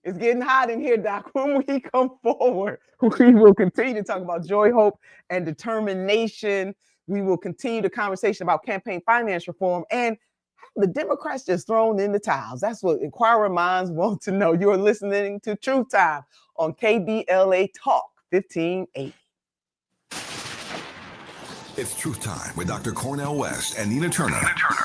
It's getting hot in here, Doc. When we come forward, we will continue to talk about joy, hope, and determination. We will continue the conversation about campaign finance reform and the Democrats just thrown in the towels. That's what inquiring minds want to know. You're listening to Truth Time on KBLA Talk 1580. It's Truth Time with Dr. Cornel West and Nina Turner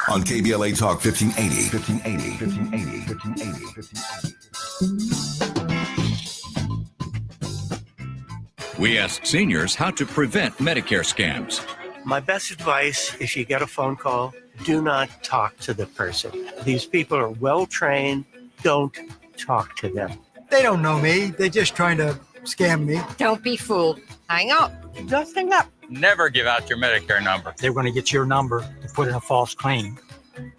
on KBLA Talk 1580. We ask seniors how to prevent Medicare scams. My best advice, if you get a phone call, do not talk to the person. These people are well-trained. Don't talk to them. They don't know me. They're just trying to scam me. Don't be fooled. Hang up. Just hang up. Never give out your Medicare number. They're going to get your number to put in a false claim.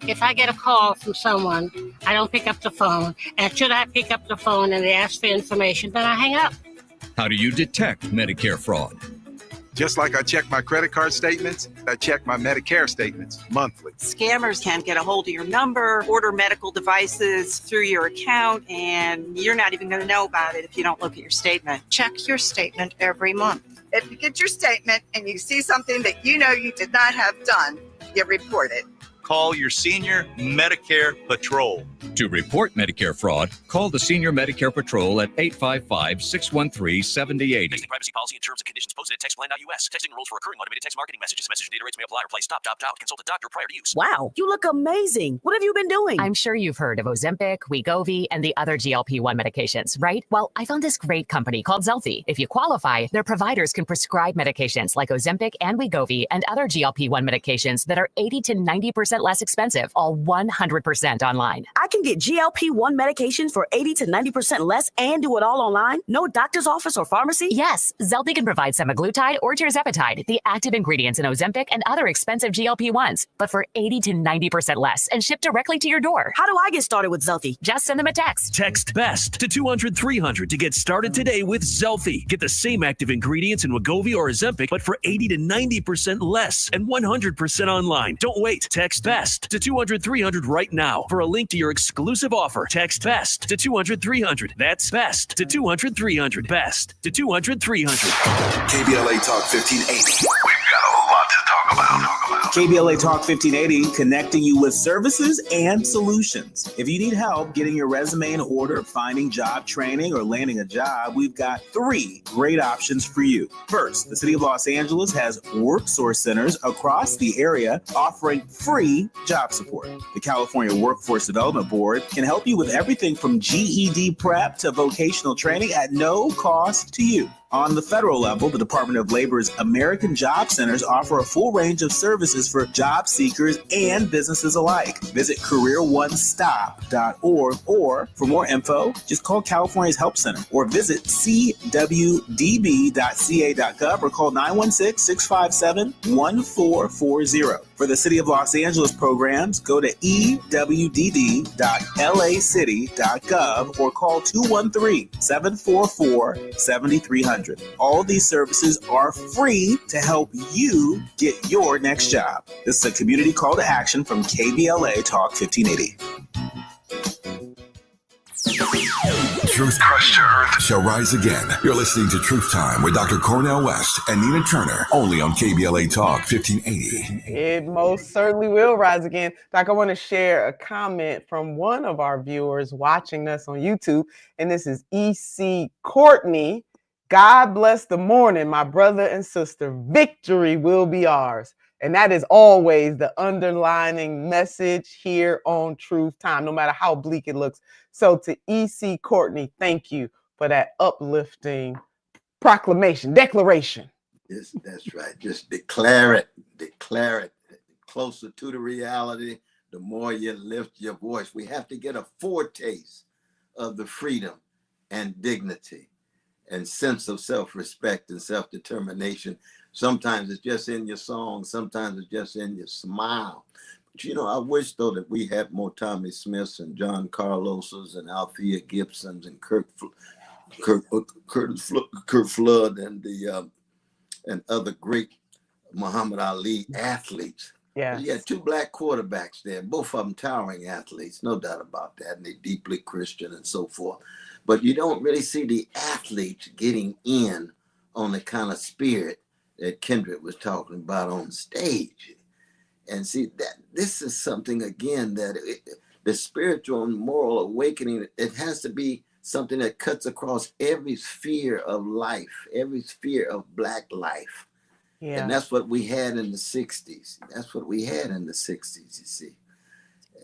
If I get a call from someone, I don't pick up the phone. And should I pick up the phone and they ask for information, then I hang up. How do you detect Medicare fraud? Just like I check my credit card statements, I check my Medicare statements monthly. Scammers can get a hold of your number, order medical devices through your account, and you're not even going to know about it if you don't look at your statement. Check your statement every month. If you get your statement and you see something that you know you did not have done, you report it. Call your Senior Medicare Patrol. To report Medicare fraud, call the Senior Medicare Patrol at 855-613-7080. Texting privacy policy and terms and conditions posted at textplan.us. Texting enrolls for recurring automated text marketing messages. Message data rates may apply or play. Stop, opt out. Consult a doctor prior to use. Wow, you look amazing. What have you been doing? I'm sure you've heard of Ozempic, Wegovy, and the other GLP-1 medications, right? Well, I found this great company called Zelfie. If you qualify, their providers can prescribe medications like Ozempic and Wegovy and other GLP-1 medications that are 80 to 90% less expensive, all 100% online. I can get GLP-1 medications for 80 to 90% less and do it all online? No doctor's office or pharmacy? Yes, Zelfie can provide semaglutide or tirzepatide, the active ingredients in Ozempic and other expensive GLP-1s, but for 80 to 90% less and shipped directly to your door. How do I get started with Zelfie? Just send them a text. Text BEST to 200-300 to get started today with Zelfie. Get the same active ingredients in Wegovy or Ozempic, but for 80 to 90% less and 100% online. Don't wait. Text BEST to 200-300 right now for a link to your exclusive offer. Text BEST to 200-300. That's BEST to 200-300. BEST to 200-300. KBLA Talk 1580. We've got a lot to talk KBLA Talk 1580, connecting you with services and solutions. If you need help getting your resume in order, finding job training, or landing a job, we've got 3 great options for you. First, the City of Los Angeles has WorkSource centers across the area offering free job support. The California Workforce Development Board can help you with everything from GED prep to vocational training at no cost to you. On the federal level, the Department of Labor's American Job Centers offer a full range of services for job seekers and businesses alike. Visit careeronestop.org, or for more info, just call California's Help Center or visit cwdb.ca.gov or call 916-657-1440. For the City of Los Angeles programs, go to ewdd.lacity.gov or call 213-744-7300. All these services are free to help you get your next job. This is a community call to action from KBLA Talk 1580. Truth crushed to earth shall rise again. You're listening to Truth Time with Dr. Cornel West and Nina Turner, only on KBLA Talk 1580. It most certainly will rise again. Doc, I want to share a comment from one of our viewers watching us on YouTube, and this is E.C. Courtney. God bless the morning, my brother and sister. Victory will be ours. And that is always the underlining message here on Truth Time, no matter how bleak it looks. So to E.C. Courtney, thank you for that uplifting declaration. Yes, that's right. Just declare it. Declare it. Closer to the reality, the more you lift your voice. We have to get a foretaste of the freedom and dignity and sense of self-respect and self-determination. Sometimes it's just in your song. Sometimes it's just in your smile. But, I wish, though, that we had more Tommy Smiths and John Carloses and Althea Gibsons and Kurt Flood and other great Muhammad Ali athletes. Yeah. You had 2 black quarterbacks there, both of them towering athletes, no doubt about that. And they're deeply Christian and so forth. But you don't really see the athletes getting in on the kind of spirit that Kendrick was talking about on stage. And see, that this is something, again, that the spiritual and moral awakening, it has to be something that cuts across every sphere of life, every sphere of Black life. Yeah. And that's what we had in the 60s. That's what we had in the 60s, you see.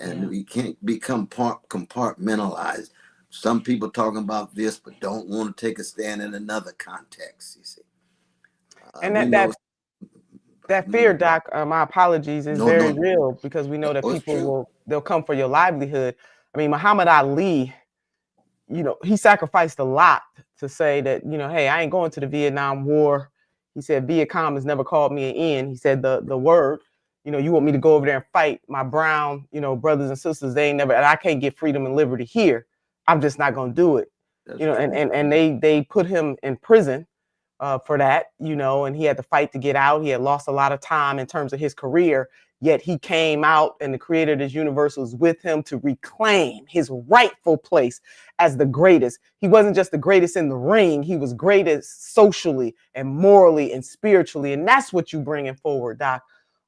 And we can't become compartmentalized. Some people talking about this, but don't want to take a stand in another context, you see. And that fear, Doc, my apologies, is very real, because we know that people they'll come for your livelihood. I mean, Muhammad Ali, he sacrificed a lot to say that, hey, I ain't going to the Vietnam War. He said, Vietcong has never called me an end. He said the word, you want me to go over there and fight my brown, brothers and sisters, they ain't never, and I can't get freedom and liberty here. I'm just not going to do it. That's and they put him in prison for that, and he had to fight to get out. He had lost a lot of time in terms of his career, yet he came out, and the creator of this universe was with him to reclaim his rightful place as the greatest. He wasn't just the greatest in the ring. He was greatest socially and morally and spiritually. And that's what you bringing forward, Doc,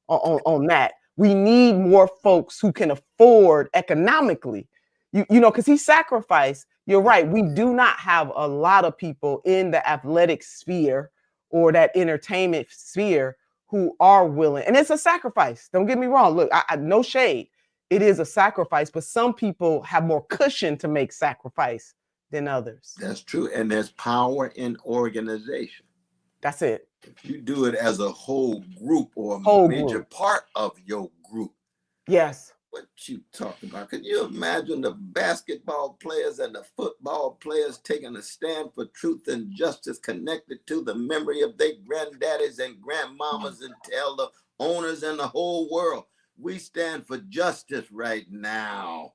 on that. We need more folks who can afford economically, because he sacrificed. You're right. We do not have a lot of people in the athletic sphere or that entertainment sphere who are willing. And it's a sacrifice. Don't get me wrong. Look, I no shade. It is a sacrifice, but some people have more cushion to make sacrifice than others. That's true. And there's power in organization. That's it. If you do it as a whole group or a major part of your group. Yes. What you talking about? Can you imagine the basketball players and the football players taking a stand for truth and justice, connected to the memory of their granddaddies and grandmamas, and tell the owners in the whole world, we stand for justice right now?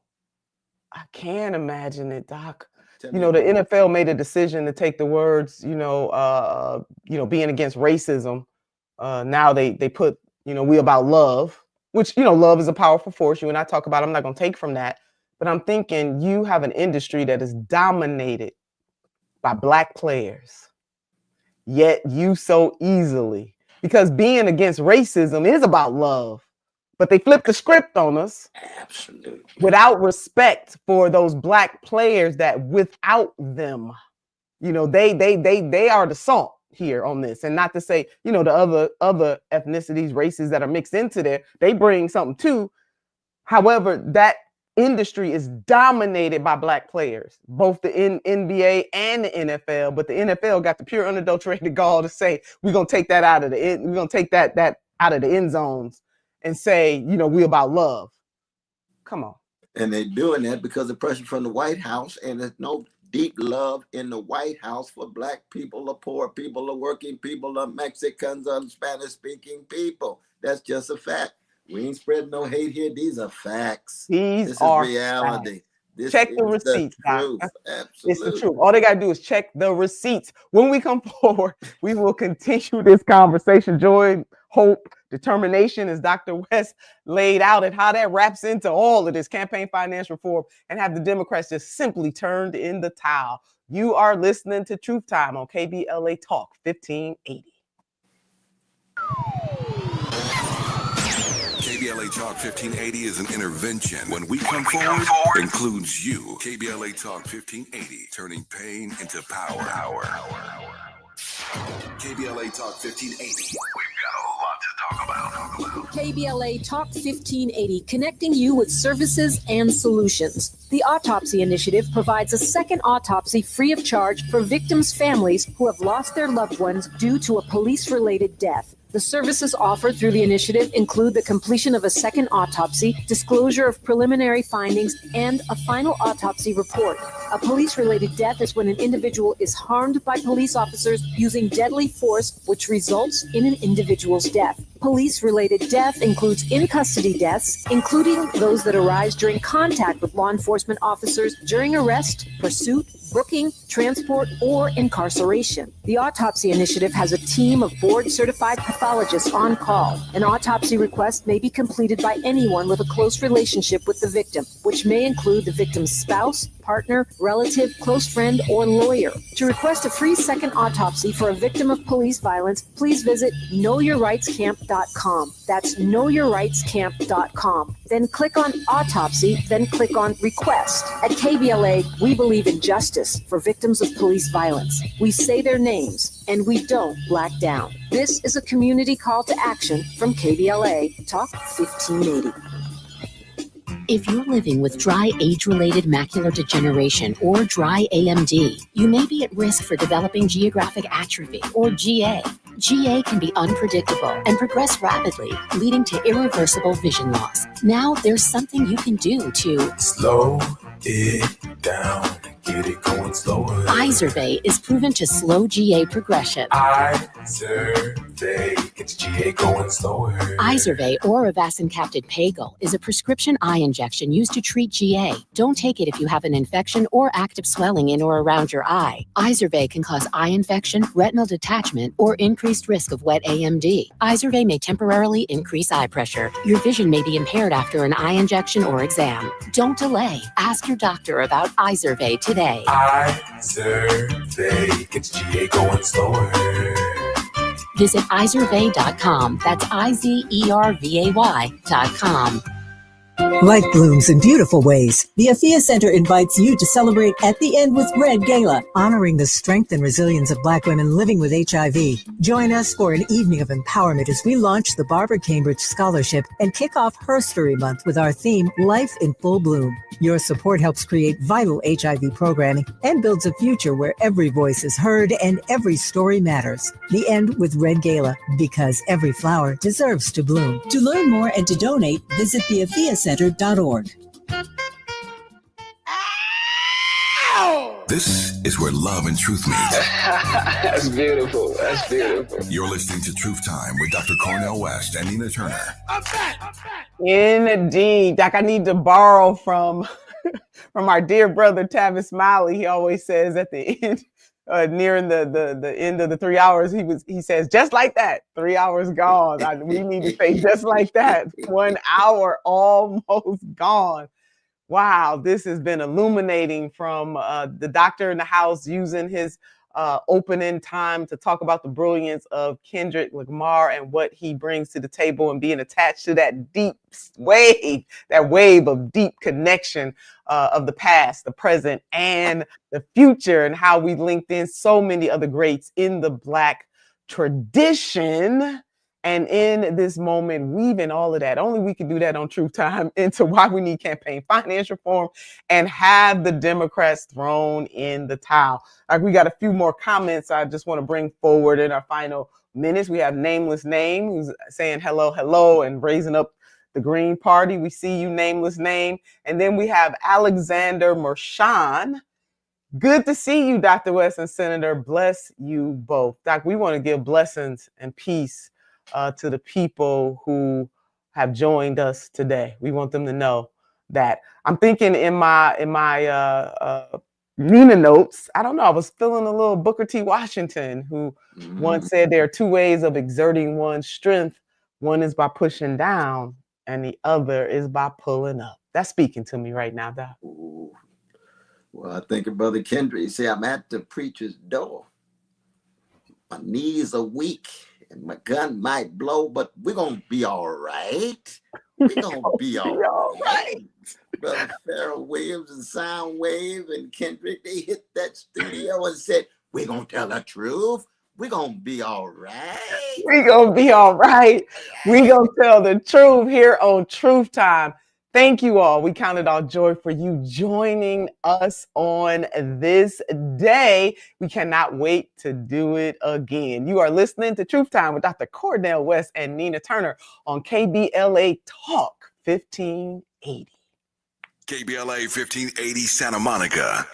I can't imagine it, Doc. The NFL made a decision to take the words, being against racism. Now they put, we about love. Which, love is a powerful force. You and I talk about, I'm not going to take from that. But I'm thinking you have an industry that is dominated by Black players. Yet you so easily because being against racism is about love, but they flip the script on us. Absolutely. Without respect for those Black players that without them, you know, they are the salt here on this. And not to say, you know, the other ethnicities, races that are mixed into there, they bring something too. However, that industry is dominated by Black players, both the NBA and the NFL. But the NFL got the pure unadulterated gall to say, we're gonna take that out of we're gonna take that out of the end zones and say, you know, we about love. Come on. And they're doing that because of pressure from the White House, and there's no deep love in the White House for Black people, or poor people, or working people, or Mexicans, or Spanish-speaking people. That's just a fact. We ain't spreading no hate here. These are facts. This are reality. This check the is receipts, truth. Absolutely. It's the truth. All they got to do is check the receipts. When we come forward, we will continue this conversation. Joy, hope, determination, as Dr. West laid out, and how that wraps into all of this campaign finance reform, and have the Democrats just simply turned in the towel. You are listening to Truth Time on KBLA Talk 1580. KBLA Talk 1580 is an intervention. When we come forward, includes you. KBLA Talk 1580, turning pain into power. KBLA Talk 1580. We've got a lot to talk about. KBLA Talk 1580, connecting you with services and solutions. The Autopsy Initiative provides a second autopsy free of charge for victims' families who have lost their loved ones due to a police-related death. The services offered through the initiative include the completion of a second autopsy, disclosure of preliminary findings, and a final autopsy report. A police-related death is when an individual is harmed by police officers using deadly force, which results in an individual's death. Police-related death includes in-custody deaths, including those that arise during contact with law enforcement officers during arrest, pursuit, booking, transport, or incarceration. The Autopsy Initiative has a team of board-certified pathologists on call. An autopsy request may be completed by anyone with a close relationship with the victim, which may include the victim's spouse, partner, relative, close friend, or lawyer. To request a free second autopsy for a victim of police violence, please visit knowyourrightscamp.com. That's knowyourrightscamp.com. Then click on Autopsy, then click on Request. At KBLA, we believe in justice for victims of police violence. We say their names, and we don't black down. This is a community call to action from KBLA Talk 1580. If you're living with dry age-related macular degeneration or dry AMD, you may be at risk for developing geographic atrophy or GA. GA can be unpredictable and progress rapidly, leading to irreversible vision loss. Now there's something you can do to slow it down. Get it going slower. Izervay is proven to slow GA progression. Izervay gets GA going slower. Izervay or avacincaptad pagel is a prescription eye injection used to treat GA. Don't take it if you have an infection or active swelling in or around your eye. Izervay can cause eye infection, retinal detachment, or increased risk of wet AMD. Izervay may temporarily increase eye pressure. Your vision may be impaired after an eye injection or exam. Don't delay. Ask your doctor about Izervay today. Izervay gets GA going slower. Visit Izervay.com. That's IZERVAY.com. Life blooms in beautiful ways. The Afia Center invites you to celebrate at the end with Red Gala, honoring the strength and resilience of Black women living with HIV. Join us for an evening of empowerment as we launch the Barbara Cambridge Scholarship and kick off Herstory Month with our theme, Life in Full Bloom. Your support helps create vital HIV programming and builds a future where every voice is heard and every story matters. The end with Red Gala, because every flower deserves to bloom. To learn more and to donate, visit theafiacenter.org. This is where love and truth meet. That's beautiful. That's beautiful. You're listening to Truth Time with Dr. Cornel West and Nina Turner. Indeed. Doc, I need to borrow from our dear brother Tavis Smiley. He always says at the end, nearing the end of the 3 hours, he says, just like that, 3 hours gone. We need to say just like that, 1 hour almost gone. Wow, this has been illuminating from the doctor in the house using his opening time to talk about the brilliance of Kendrick Lamar and what he brings to the table and being attached to that deep wave, that wave of deep connection of the past, the present, and the future, and how we linked in so many other greats in the Black tradition. And in this moment, weaving all of that, only we can do that on Truth Time, into why we need campaign finance reform and have the Democrats thrown in the towel. Like, we got a few more comments I just want to bring forward in our final minutes. We have Nameless Name, who's saying hello, hello, and raising up the Green Party. We see you, Nameless Name. And then we have Alexander Mershon. Good to see you, Dr. West and Senator. Bless you both. Doc, we want to give blessings and peace to the people who have joined us today. We want them to know that. I'm thinking in my Nina notes, I don't know, I was feeling a little Booker T. Washington, who once said there are two ways of exerting one's strength. One is by pushing down, and the other is by pulling up. That's speaking to me right now, Doc. Ooh. Well, I think of Brother Kendrick. See, I'm at the preacher's door. My knees are weak and my gun might blow, but we're going to be all right. We're going to be all right. Brother Pharoah Williams and Soundwave and Kendrick, they hit that studio and said, we're going to tell the truth. We're going to be all right. We're going to be all right. We're going to tell the truth here on Truth Time. Thank you all. We count it all joy for you joining us on this day. We cannot wait to do it again. You are listening to Truth Time with Dr. Cornel West and Nina Turner on KBLA Talk 1580. KBLA 1580 Santa Monica.